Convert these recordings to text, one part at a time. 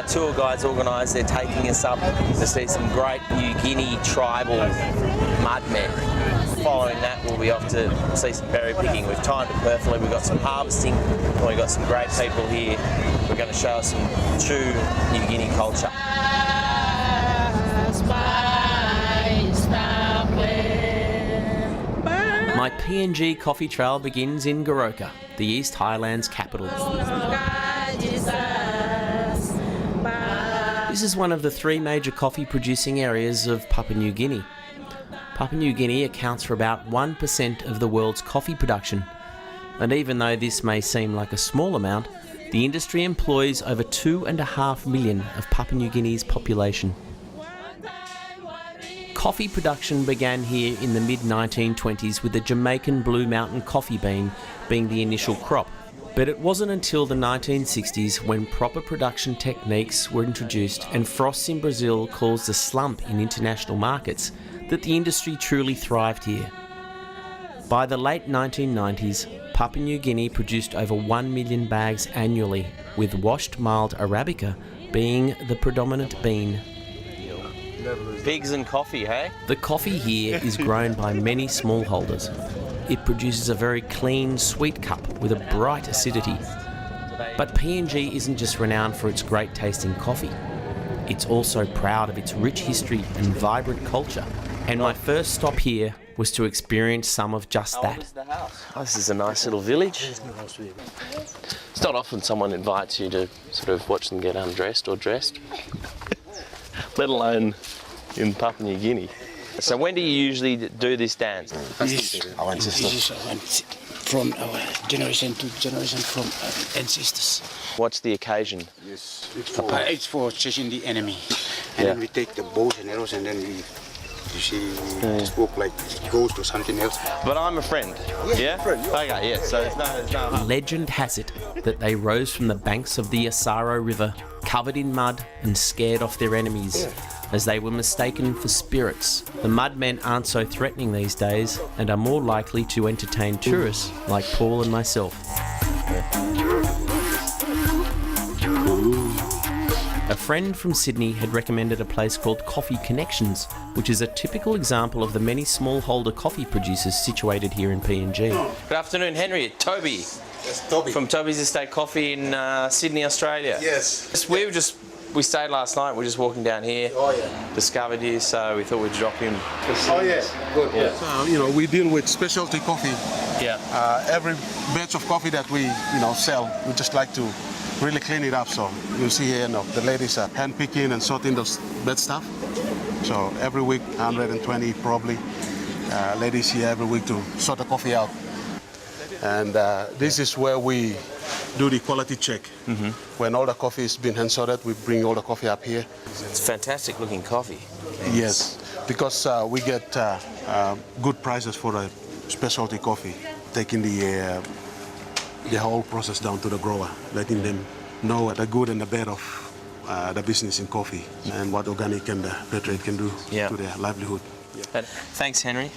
tour guides organised. They're taking us up to see some great New Guinea tribal mudmen. Following that, we'll be off to see some berry picking. We've timed it perfectly. We've got some harvesting, and we've got some great people here. We're going to show us some true New Guinea culture. My PNG coffee trail begins in Goroka, the East Highlands capital. This is one of the 3 major coffee producing areas of Papua New Guinea. Papua New Guinea accounts for about 1% of the world's coffee production. And even though this may seem like a small amount, the industry employs over 2.5 million of Papua New Guinea's population. Coffee production began here in the mid-1920s with the Jamaican Blue Mountain coffee bean being the initial crop. But it wasn't until the 1960s when proper production techniques were introduced and frosts in Brazil caused a slump in international markets that the industry truly thrived here. By the late 1990s, Papua New Guinea produced over 1 million bags annually, with washed mild Arabica being the predominant bean. Pigs and coffee, hey? The coffee here is grown by many smallholders. It produces a very clean, sweet cup with a bright acidity. But PNG isn't just renowned for its great tasting coffee. It's also proud of its rich history and vibrant culture. And my first stop here was to experience some of just that. Oh, this is a nice little village. It's not often someone invites you to sort of watch them get undressed or dressed, let alone in Papua New Guinea. So when do you usually do this dance? This is from our generation to generation from ancestors. What's the occasion? Yes, it's for chasing the enemy. And then we take the bows and arrows and then we spoke like ghost or something else. But I'm a friend. Yeah? Friend, yeah. Okay, yeah. So there's no Legend has it that they rose from the banks of the Asaro River, covered in mud and scared off their enemies, as they were mistaken for spirits. The mudmen aren't so threatening these days and are more likely to entertain tourists like Paul and myself. A friend from Sydney had recommended a place called Coffee Connections, which is a typical example of the many smallholder coffee producers situated here in PNG. Good afternoon, Henry. Toby. Yes, Toby. From Toby's Estate Coffee in Sydney, Australia. Yes. We stayed last night. We're just walking down here. Oh yeah. Discovered you, so we thought we'd drop in. Oh yeah. Good. Yeah. We deal with specialty coffee. Yeah. Every batch of coffee that we sell, we just like to really clean it up. So you'll see here, the ladies are hand picking and sorting those bad stuff. So every week, 120 probably ladies here every week to sort the coffee out. And this is where we do the quality check. Mm-hmm. When all the coffee has been hand sorted, we bring all the coffee up here. It's fantastic looking coffee. Yes, because we get good prices for the specialty coffee, taking the whole process down to the grower, letting them know the good and the bad of the business in coffee and what organic and the fair trade can do to their livelihood. Yeah. Thanks, Henry.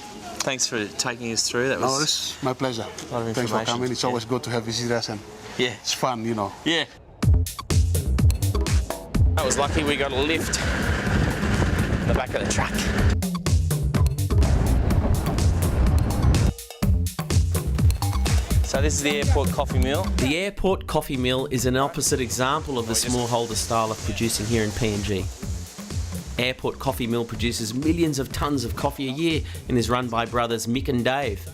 Thanks for taking us through. That was it's my pleasure. A lot of Thanks for coming. It's always good to have visitors and it's fun, Yeah. I was lucky we got a lift in the back of the truck. So this is the airport coffee mill. The airport coffee mill is an opposite example of the smallholder style of producing here in PNG. Airport Coffee Mill produces millions of tonnes of coffee a year and is run by brothers Mick and Dave.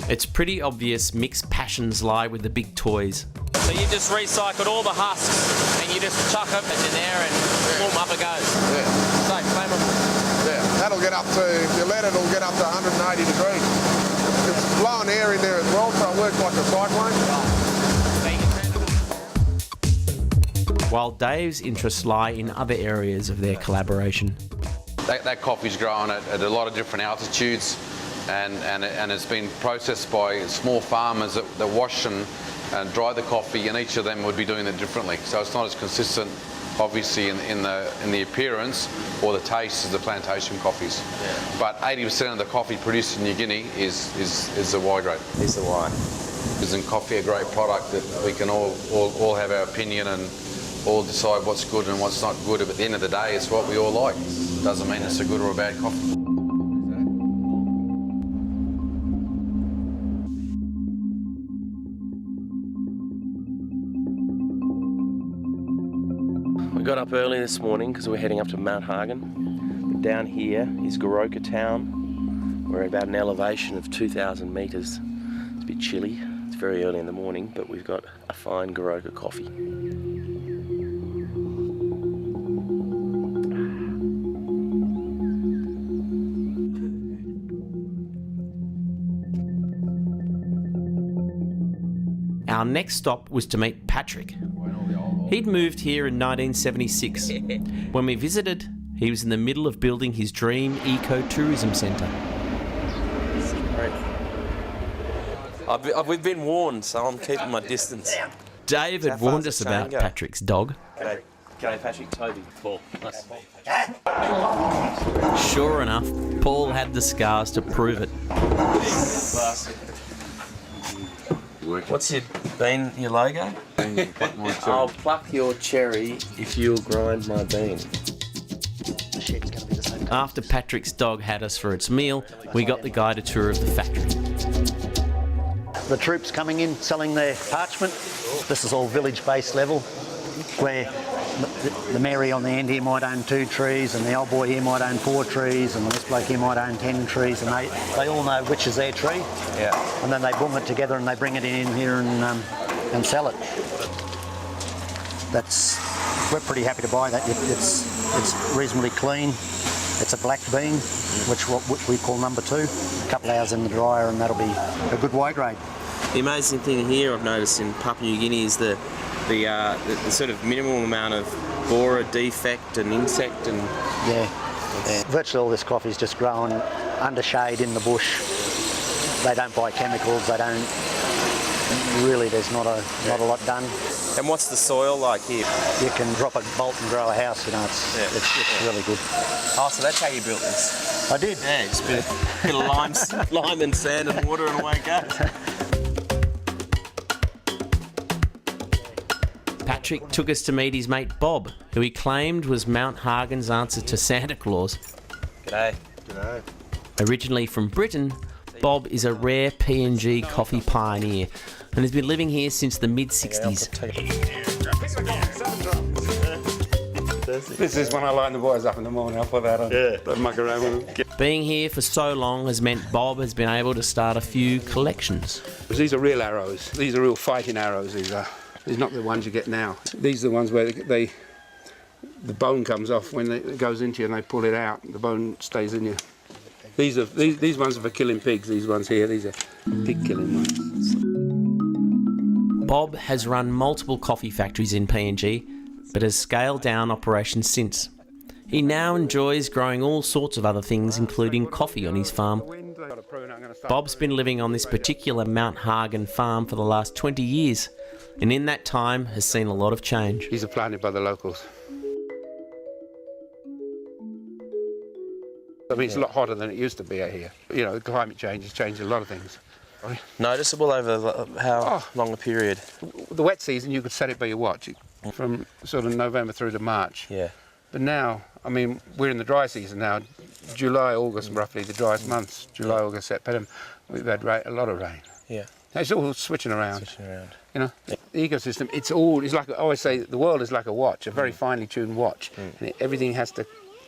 It's pretty obvious Mick's passions lie with the big toys. So you just recycled all the husks and you just chuck them in there and boom, up it goes. Yeah. So flammable. Yeah, that'll get up to, if you let it, it'll get up to 180 degrees. It's blowing air in there as well, so it works like a cyclone. While Dave's interests lie in other areas of their collaboration. That coffee's grown at a lot of different altitudes and it's been processed by small farmers that wash and dry the coffee, and each of them would be doing it differently. So it's not as consistent, obviously, in the appearance or the taste as the plantation coffees. Yeah. But 80% of the coffee produced in New Guinea is the Y grade. Is the Y. Isn't coffee a great product that we can all have our opinion and all decide what's good and what's not good. But at the end of the day, it's what we all like. Doesn't mean it's a good or a bad coffee. We got up early this morning because we're heading up to Mount Hagen. Down here is Goroka town. We're at about an elevation of 2,000 metres. It's a bit chilly. It's very early in the morning, but we've got a fine Goroka coffee. Our next stop was to meet Patrick. He'd moved here in 1976. When we visited, he was in the middle of building his dream eco-tourism centre. We've been warned, so I'm keeping my distance. Dave had warned us about Patrick's dog. G'day Patrick, Toby. Paul. Nice. Sure enough, Paul had the scars to prove it. What's your logo? I'll pluck your cherry if you'll grind my bean. After Patrick's dog had us for its meal, we got the guide a tour of the factory. The troops coming in selling their parchment. This is all village-based level, where the Mary on the end here might own 2 trees, and the old boy here might own 4 trees, and this bloke here might own 10 trees, and they all know which is their tree. Yeah. And then they boom it together and they bring it in here and sell it. We're pretty happy to buy that. It's reasonably clean. It's a black bean, which what we call number 2. A couple of hours in the dryer and that'll be a good white grade. The amazing thing here I've noticed in Papua New Guinea is the sort of minimum amount of borer, defect and insect and... Yeah. Virtually all this coffee is just grown under shade in the bush. They don't buy chemicals, they don't... Really, there's not a lot done. And what's the soil like here? You can drop a bolt and grow a house, you know, it's really good. Oh, so that's how you built this? I did. Yeah, just a bit of lime and sand and water and away it goes. Patrick took us to meet his mate Bob, who he claimed was Mount Hagen's answer to Santa Claus. G'day. Originally from Britain, Bob is a rare PNG coffee pioneer and has been living here since the mid-60s. This is when I line the boys up in the morning. I'll put that on. Yeah. Don't muck around with them. Being here for so long has meant Bob has been able to start a few collections. These are real arrows. These are real fighting arrows. These are not the ones you get now. These are the ones where the bone comes off when it goes into you and they pull it out. The bone stays in you. These ones are for killing pigs. These ones here, these are pig killing ones. Bob has run multiple coffee factories in PNG, but has scaled down operations since. He now enjoys growing all sorts of other things, including coffee on his farm. Bob's been living on this particular Mount Hagen farm for the last 20 years, and in that time has seen a lot of change. These are planted by the locals. I mean, it's a lot hotter than it used to be out here. You know, climate change has changed a lot of things. Noticeable over how long a period? The wet season, you could set it by your watch, from sort of November through to March. Yeah. But now, I mean, we're in the dry season now. July, August, roughly the driest months. July, August, September, we've had a lot of rain. Yeah. It's all switching around. You know, the ecosystem, it's like, I always say, the world is like a watch, a very finely tuned watch. And everything has to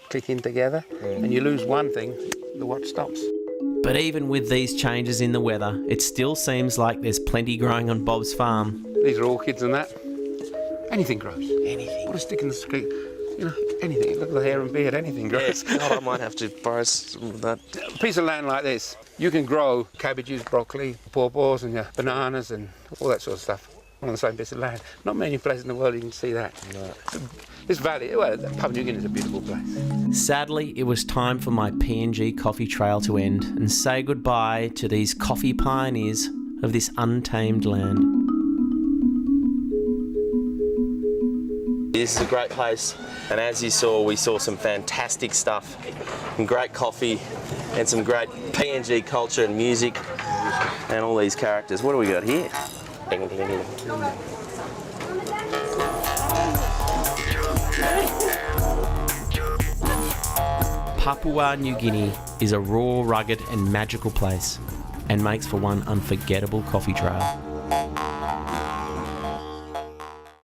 click in together. And you lose one thing, the watch stops. But even with these changes in the weather, it still seems like there's plenty growing on Bob's farm. These are orchids and that. Anything grows. Anything. Put a stick in the street. You know, anything. Look at the hair and beard, anything grows. Yeah, I might have to borrow some of that. A piece of land like this, you can grow cabbages, broccoli, pawpaws and bananas and all that sort of stuff on the same piece of land. Not many places in the world you can see that. No. This valley, well, Papua New Guinea is a beautiful place. Sadly, it was time for my PNG coffee trail to end and say goodbye to these coffee pioneers of this untamed land. This is a great place, and as you saw, we saw some fantastic stuff, and great coffee, and some great PNG culture and music, and all these characters. What do we got here? Papua New Guinea is a raw, rugged and magical place, and makes for one unforgettable coffee trail.